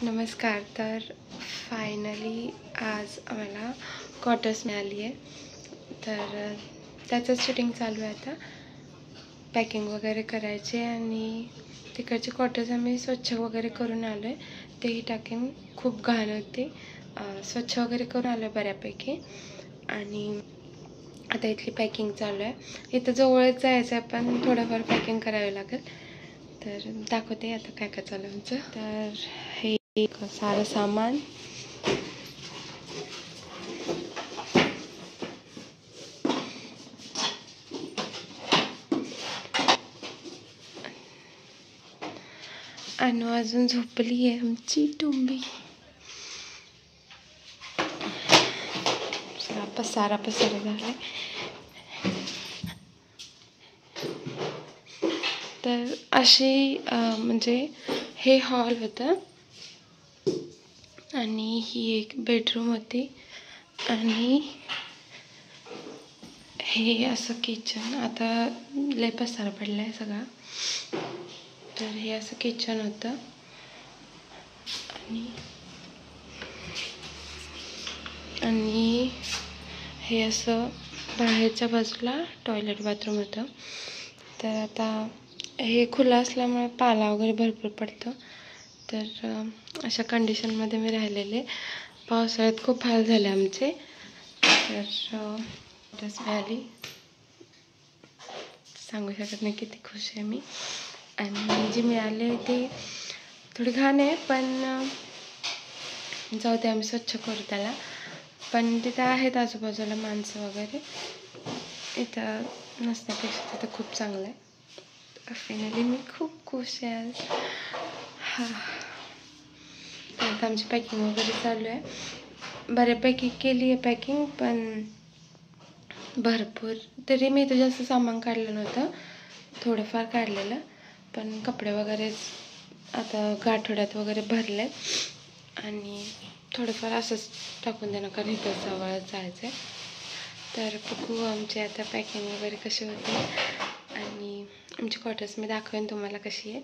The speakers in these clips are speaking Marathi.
नमस्कार. तर फायनली आज आम्हाला क्वार्टर्स मिळाली आहे. तर त्याचंच शूटिंग चालू आहे आता. पॅकिंग वगैरे करायचे आणि तिकडचे क्वार्टर्स आम्ही स्वच्छ वगैरे करून आलो आहे. तेही टाकेन खूप घाण होते. स्वच्छ वगैरे करून आलो आहे बऱ्यापैकी. आणि आता इथली पॅकिंग चालू आहे. इथं जवळच जायचं आहे पण थोडंफार पॅकिंग करावी लागेल. तर दाखवते आता काय काय चालू आहे आमचं. तर हे सारं सामान अनु अजून झोपली आहे आमची टुंबी. पसारा झालाय. तर अशी म्हणजे हे हॉल होतं आणि ही एक बेडरूम होती आणि हे असं किचन. आता लय पसारा पडलाय सगळा. तर हे असं किचन होतं आणि हे असं बाहेरच्या बाजूला टॉयलेट बाथरूम होतं. तर आता हे खुलं असल्यामुळे पाला वगैरे भरपूर पडतं. तर अशा कंडिशनमध्ये मी राहिलेले. पावसाळ्यात खूप हाल झाले आमचे. तर ड्रेस मिळाली. सांगू शकत नाही किती खुश आहे मी. आणि जी मिळाले ते थोडी घाण आहे पण जाऊ दे, आम्ही स्वच्छ करू त्याला. पण तिथं आहेत आजूबाजूला माणसं वगैरे. इथं नसण्यापेक्षा तिथं खूप चांगलं आहे. फायनली मी खूप खुश आहे आज. आता आमची पॅकिंग वगैरे चालू आहे. बऱ्यापैकी केली आहे पॅकिंग पण भरपूर. तरी मी इथं जास्त सामान काढलं नव्हतं, थोडंफार काढलेलं. पण कपडे वगैरे आता आठवड्यात वगैरे भरले आणि थोडंफार असंच टाकून देणं, कारण इथं जवळच जायचं आहे. तर बघू आमची आता पॅकिंग वगैरे कशी होते आणि आमची क्वार्टर्स मी दाखवेन तुम्हाला कशी आहे.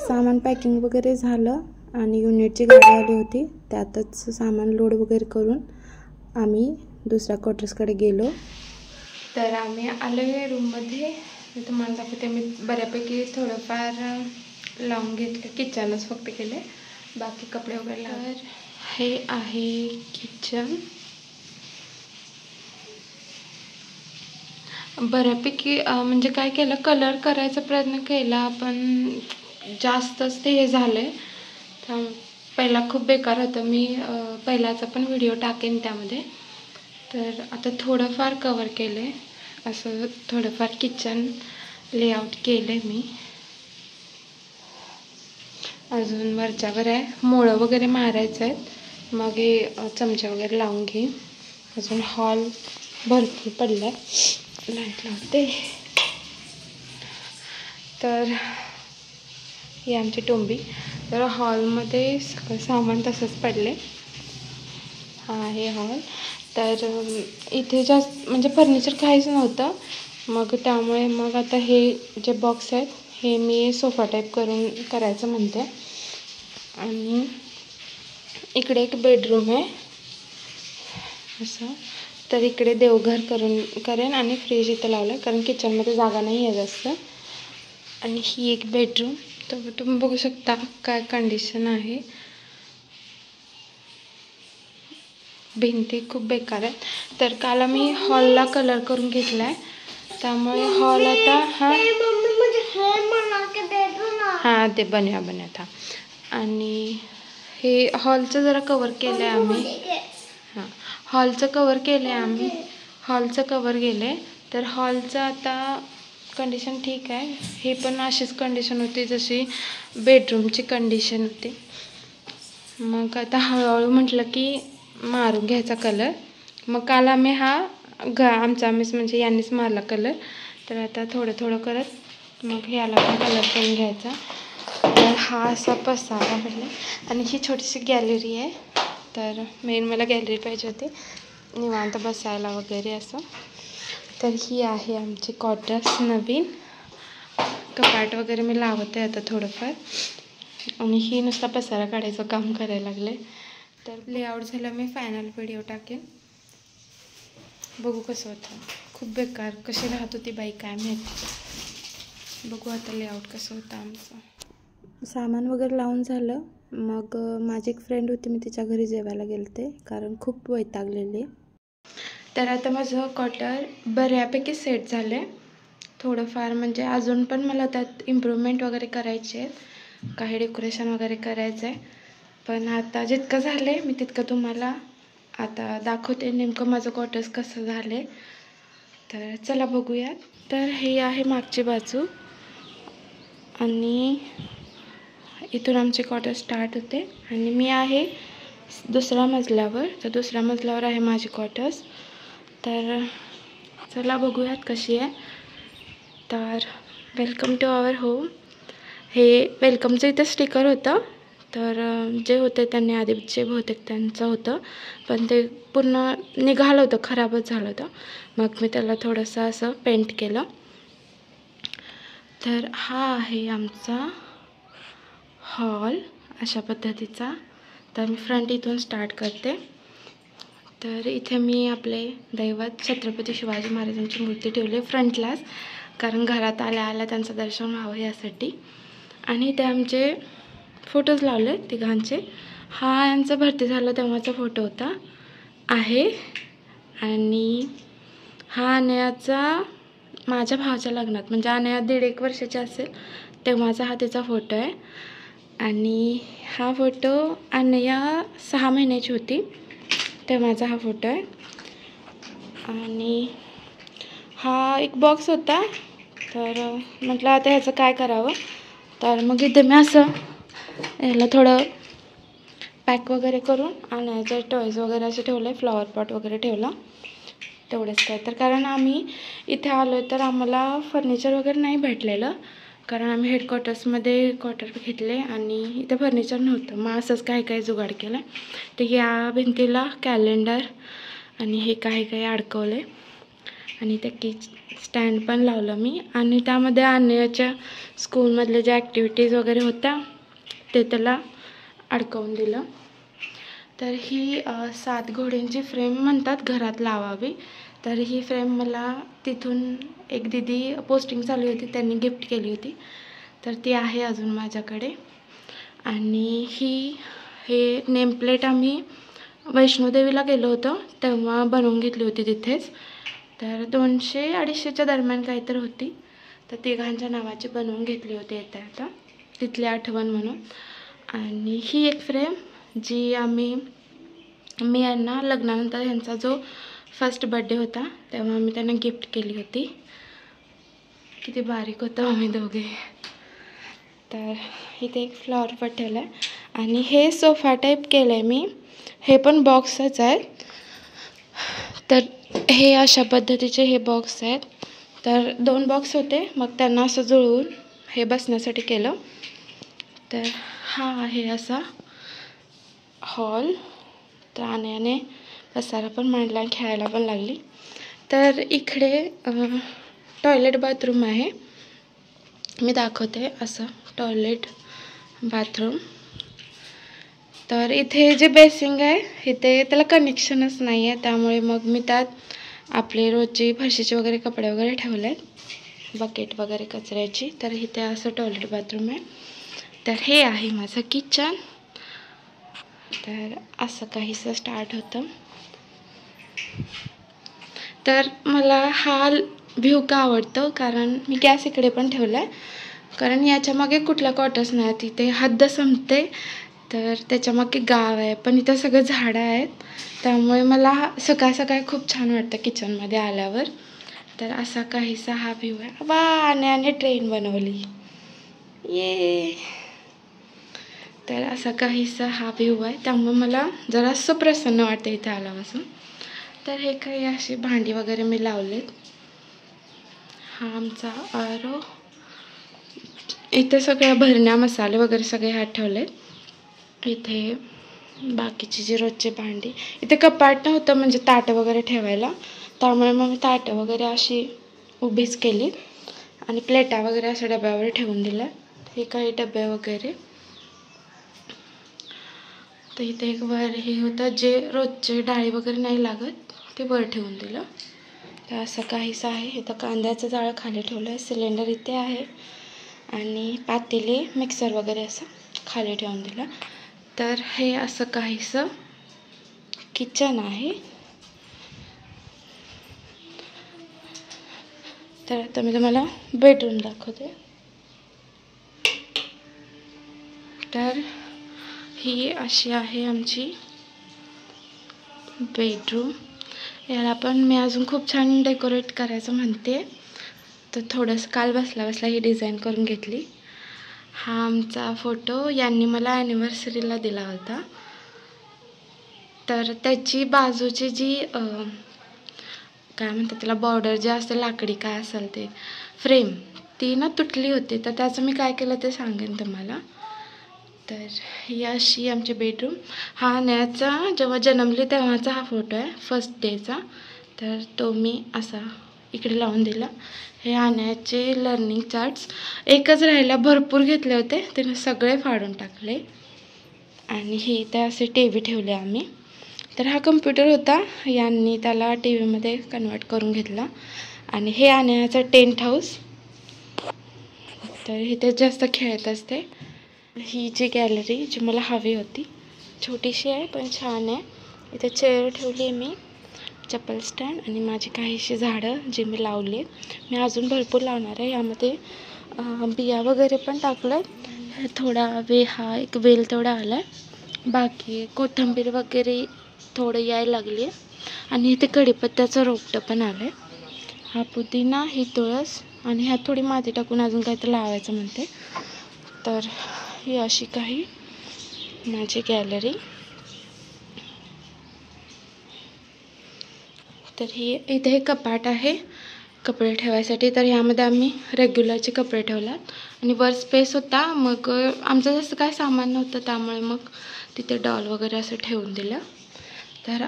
सामान पॅकिंग वगैरे झालं आणि युनिटची गाडी आली होती. त्यातच सामान लोड वगैरे करून आम्ही दुसऱ्या क्वार्टर्सकडे गेलो. तर आम्ही आलो आहे रूममध्ये. मी तुम्हाला दाखवते. मी बऱ्यापैकी थोडंफार लावून घेतलं. किचनच फक्त केले, बाकी कपडे वगैरे. तर हे आहे किचन. बऱ्यापैकी म्हणजे काय केलं, कलर करायचा प्रयत्न केला पण जास्तच ते हे झालं. तर पहिला खूप बेकार होतं. मी पहिलाचा पण व्हिडिओ टाकेन त्यामध्ये. तर आता थोडंफार कवर केलं आहे. असं थोडंफार किचन लेआउट केलं आहे मी. अजून वरच्यावर आहे. मोळं वगैरे मारायचं आहेत, मग हे चमचे वगैरे लावून घेईन. अजून हॉल भरपूर पडला आहे. लाईट लावते. तर ही आमची टोंबी. तर हॉलमध्ये सगळं सामान तसंच पडले. हा आहे हॉल. तर इथे जास्त म्हणजे फर्निचर काहीच नव्हतं. मग त्यामुळे मग आता हे जे बॉक्स आहेत हे मी सोफा टाईप करायचं म्हणते. आणि इकडे एक बेडरूम आहे असं. तर इकडे देवघर करेन आणि फ्रीज इथं लावलं कारण किचनमध्ये जागा नाही आहे जास्त. आणि ही एक बेडरूम. तर तुम्ही बघू शकता काय कंडिशन आहे. भिंती खूप बेकार आहेत. तर काल आम्ही हॉलला कलर करून घेतला आहे, त्यामुळे हॉल आता हां ते बनवा था. आणि हे हॉलचं जरा कवर केलं आहे आम्ही. हां हॉलचं कवर केलं आहे आम्ही. हॉलचं कवर गेलं आहे. तर हॉलचं आता कंडिशन ठीक आहे. हे पण अशीच कंडिशन होती जशी बेडरूमची कंडिशन होती. मग आता हळूहळू म्हटलं की मारून घ्यायचा कलर. मग काल आम्ही आम्हीच म्हणजे यांनीच मारला कलर. तर आता थोडं करत मग ह्याला पण कलर करून घ्यायचा. तर हा असा पसारा पडला. आणि ही छोटीशी गॅलरी आहे. तर मेन मला गॅलरी पाहिजे होती निवांत बसायला वगैरे असं. तर ही आहे आमची क्वार्टर्स नवीन. कपाट वगैरे मी लावत आहे आता थोडंफार. आणि ही नुसता पसारा काढायचं काम करायला लागले. तर लेआउट झालं, मी फायनल व्हिडिओ टाकेन, बघू कसं होतं. खूप बेकार कशी राहत होती बाई काय माहिती. बघू आता लेआउट कसं होतं आमचं. सामान वगैरे लावून झालं. मग माझी एक फ्रेंड होती, मी तिच्या घरी जेवायला गेलते कारण खूप वैतागलेली. तर आता माझं क्वार्टर बऱ्यापैकी सेट झालं आहे. थोडंफार म्हणजे अजून पण मला त्यात इम्प्रूव्हमेंट वगैरे करायचे आहेत, काही डेकोरेशन वगैरे करायचं आहे. पण आता जितकं झालं आहे मी तितकं तुम्हाला आता दाखवते नेमकं माझं क्वार्टर्स कसं झालं आहे. तर चला बघूयात. तर हे आहे मागची बाजू आणि इथून आमचे क्वार्टर स्टार्ट होते आणि मी आहे दुसऱ्या मजल्यावर. तर दुसऱ्या मजल्यावर आहे माझे क्वार्टर्स. तर चला बघूयात कशी आहे. तर वेलकम टू आवर होम, हे वेलकमचं इथं स्टिकर होतं. तर जे होते त्यांनी आधीचे बहुतेक त्यांचं होतं, पण ते पूर्ण निघालं होतं, खराबच झालं होतं. मग मी त्याला थोडंसं असं पेंट केलं. तर हा आहे आमचा हॉल अशा पद्धतीचा. तर मी फ्रंट इथून स्टार्ट करते. तर इथे मी आपले दैवत छत्रपती शिवाजी महाराजांची मूर्ती ठेवली फ्रंटलाच, कारण घरात आल्या आल्या त्यांचं दर्शन व्हावं यासाठी. आणि ते आमचे फोटोज लावले तिघांचे. हा यांचा भरती झाला तेव्हाचा फोटो होता आहे. आणि हा अनयाचा माझ्या भावाच्या लग्नात, म्हणजे अनया 1.5 वर्षाची असेल तेव्हाचा हा तिचा फोटो आहे. आणि हा फोटो अनया 6 महिन्याची होती तेव्हाचा हा फोटो आहे. आणि हा एक बॉक्स होता. तर म्हटलं आता ह्याचं काय करावं. तर मग इथे मी असं याला थोडं पॅक वगैरे करून आणायचं टॉयज वगैरे असं ठेवलं आहे, फ्लॉवर पॉट वगैरे ठेवला, तेवढंच काय. तर कारण आम्ही इथे आलो आहे तर आम्हाला फर्निचर वगैरे नाही भेटलेलं, कारण आम्ही हेडक्वार्टर्समध्ये क्वार्टर घेतले आणि इथे फर्निचर नव्हतं. मग असंच काही काही जुगाड केलं. तर या भिंतीला कॅलेंडर आणि हे काही काही अडकवलं आहे आणि त्या की स्टँड पण लावलं मी. आणि त्यामध्ये अन्याच्या स्कूलमधल्या ज्या ॲक्टिव्हिटीज वगैरे होत्या ते त्याला अडकवून दिलं. तर ही 7 घोड्यांची फ्रेम म्हणतात घरात लावावी. तर ही फ्रेम मला तिथून एक दीदी पोस्टिंग चालू होती त्यांनी गिफ्ट केली होती. तर ती आहे अजून माझ्याकडे. आणि हे नेमप्लेट आम्ही वैष्णोदेवीला गेलो होतो तेव्हा बनवून घेतली होती तिथेच. तर 200-250च्या दरम्यान काहीतरी होती. तर तिघांच्या नावाची बनवून घेतली होती येत्या आता, तिथली आठवण म्हणून. आणि ही एक फ्रेम जी मी यांना लग्नानंतर यांचा जो फर्स्ट बड्डे होता तेव्हा मी त्यांना गिफ्ट केली होती. किती बारीक होतं आम्ही दोघे. तर इथे एक फ्लॉवर पॉट ठेवला आहे. आणि हे सोफा टाईप केलं आहे मी, हे पण बॉक्सच आहेत. तर हे अशा पद्धतीचे हे बॉक्स आहेत. तर 2 बॉक्स होते, मग त्यांना असं जुळवून हे बसण्यासाठी केलं. तर हा आहे असा हॉल. तर आण्याने पसारा पण मांडला आणि खेळायला पण लागली. तर इकडे टॉयलेट बाथरूम आहे, मी दाखवते असं टॉयलेट बाथरूम. तर इथे जे बेसिंग आहे इथे त्याला कनेक्शनच नाही आहे, त्यामुळे मग मी त्यात आपले रोजची फरशीचे वगैरे कपडे वगैरे ठेवले आहेत, बकेट वगैरे कचऱ्याची. तर इथे असं टॉयलेट बाथरूम आहे. तर हे आहे माझं किचन. तर असं काहीसं स्टार्ट होतं. तर मला हा व्ह्यू का आवडतो, कारण मी गॅस इकडे पण ठेवला आहे, कारण याच्या मागे कुठला क्वार्टर्स नाही, तिथे हद्द संपते. तर त्याच्यामागे गाव आहे, पण इथं सगळं झाडं आहेत, त्यामुळे मला सकाळ सकाळी खूप छान वाटतं किचनमध्ये आल्यावर. तर असा काहीसा हा व्ह्यू आहे. वा, आने ट्रेन बनवली, ये. तर असा काहीसा हा व्ह्यू आहे, त्यामुळे मला जरासं प्रसन्न वाटतं इथे आल्यापासून. तर हे काही अशी भांडी वगैरे मी लावलेत. हा आमचा आरो. इथे सगळ्या भरण्या मसाले वगैरे सगळे ह्यात ठेवलेत. इथे बाकीची जी रोजची भांडी, इथे कपाट नव्हतं म्हणजे ताटं वगैरे ठेवायला, त्यामुळे मग मी ताटं वगैरे अशी उभीच केली आणि प्लेटा वगैरे अशा डब्यावर ठेवून दिल्या. हे काही डबे वगैरे. तर इथे एक वर हे होतं जे रोजचे डाळी वगैरे नाही लागत ते वर ठेवून दिलं. तर असं काहीसं आहे. इथं कांद्याचं जाळं खाली ठेवलं आहे, सिलेंडर इथे आहे आणि पातेले मिक्सर वगैरे असं खाली ठेवून दिलं. तर हे असं काहीसं किचन आहे. तर आता मी तुम्हाला बेडरूम दाखवते. तर ही अशी आहे आमची बेडरूम. याला पण मी अजून खूप छान डेकोरेट करायचं म्हणते. तर थोडंसं काल बसल्या बसल्या ही डिझाईन करून घेतली. हा आमचा फोटो यांनी मला ॲनिव्हर्सरीला दिला होता. तर त्याची बाजूची जी काय म्हणतात त्याला बॉर्डर जे असते लाकडी काय असेल ते फ्रेम ती ना तुटली होती. तर त्याचं मी काय केलं ते सांगेन तुम्हाला. तर ही अशी आमची बेडरूम. हा अनयाचा जेव्हा जन्मली तेव्हाचा हा फोटो आहे फर्स्ट डेचा. तर तो मी असा इकडे लावून दिला. हे अनयाचे लर्निंग चार्ट्स एकच राहिला, भरपूर घेतले होते त्याने सगळे फाडून टाकले. आणि हे ते असे टी व्ही ठेवले आम्ही. तर हा कम्प्युटर होता, यांनी त्याला टी व्हीमध्ये कन्वर्ट करून घेतला. आणि हे अनयाचं टेंट हाऊस. तर इथे जास्त खेळत असते. ही जी गॅलरी जी मला हवी होती छोटीशी आहे पण छान आहे. इथे चेअर ठेवली आहे मी, चप्पल स्टँड आणि माझी काहीशी झाडं जी मी लावली. मी अजून भरपूर लावणार आहे. यामध्ये बिया वगैरे पण टाकलं. थोडा हा एक वेल तेवढा आला आहे. बाकी कोथिंबीर वगैरे थोडं यायला लागली आहे. आणि इथे कढीपत्त्याचं रोपटं पण आलं आहे. हा पुदिना, ही तुळस आणि ह्यात थोडी माती टाकून अजून काहीतरी लावायचं म्हणते. तर ही अशी काही माझी गॅलरी. तर ही इथे हे कपाट आहे कपडे ठेवायसाठी. तर ह्यामध्ये आम्ही रेग्युलरचे कपडे ठेवलात आणि वर स्पेस होता. मग आमचं जसं काय सामान नव्हतं त्यामुळे मग तिथे डॉल वगैरे असं ठेवून दिलं. तर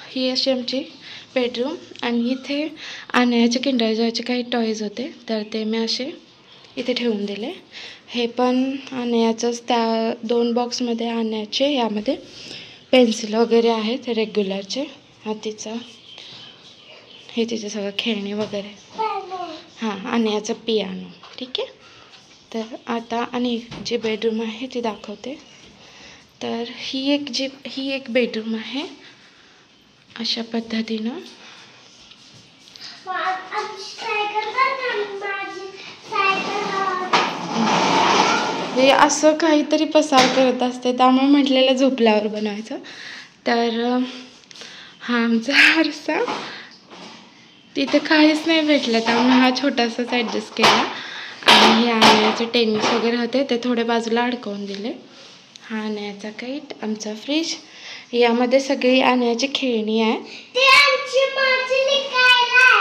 ही अशी आमची बेडरूम. आणि इथे अनयाचे किंडर जॉयचे काही टॉयज होते तर ते मी असे इथे ठेवून दिले. हे पण अनयाचंच, त्या 2 बॉक्समध्ये अनयाचे. यामध्ये पेन्सिल वगैरे आहेत रेग्युलरचे. हा तिचा हे तिचे सगळं खेळणे वगैरे. हां, अनयाचा पियानो. ठीक आहे. तर आता आणि जी बेडरूम आहे ती दाखवते. तर ही एक बेडरूम आहे अशा पद्धतीनं. हे असं काहीतरी पसार करत असते त्यामुळे म्हटलेलं झोपल्यावर बनवायचं. तर हा आमचा आरसा. तिथे काहीच नाही भेटलं त्यामुळे हा छोटासाच ॲडजस्ट केला. आणि हे अनयाचे टेनिस वगैरे होते ते थोडे बाजूला अडकवून दिले. हा अनयाचा काईट, आमचा फ्रीज. यामध्ये सगळी अनयाची खेळणी आहे.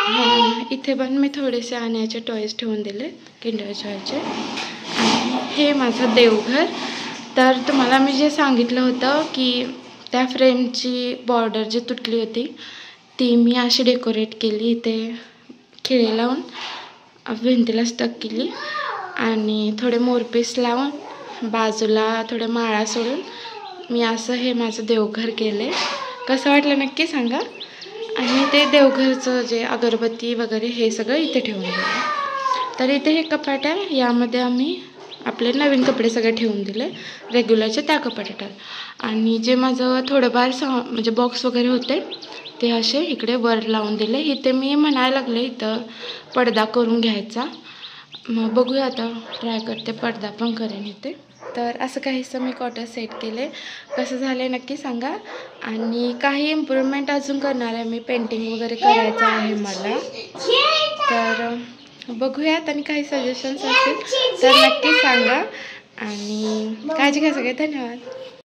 हां, इथे पण मी थोडेसे अनयाचे टॉयज ठेवून दिले किंडर जॉयचे. आणि हे माझं देवघर. तर तुम्हाला मी जे सांगितलं होतं की त्या फ्रेमची बॉर्डर जी तुटली होती ती मी अशी डेकोरेट केली. इथे खिळे लावून भिंतीला स्टक केली आणि थोडे मोरपीस लावून बाजूला थोड्या माळा सोडून मी असं हे माझं देवघर केले. कसं वाटलं नक्की सांगा. आणि ते देवघरचं जे अगरबत्ती वगैरे हे सगळं इथे ठेवून दिलं. तर इथे हे कपाट आहे. यामध्ये आम्ही आपले नवीन कपडे सगळे ठेवून दिले रेग्युलरचे त्या कपाटात. आणि जे माझं थोडंफार म्हणजे बॉक्स वगैरे होते ते असे इकडे वर लावून दिले. इथे मी म्हणायला लागले इथं पडदा करून घ्यायचा. मग बघूया आता, ट्राय करते, पडदा पण करेन इथे. तर असं काहीसं मी कॉटर सेट केले. कसं झालं आहे नक्की सांगा. आणि काही इम्प्रूव्हमेंट अजून करणार आहे मी. पेंटिंग वगैरे करायचं आहे मला. तर बघूयात आणि काही सजेशन्स असतील तर नक्की सांगा. आणि काळजी घ्या सगळे. धन्यवाद.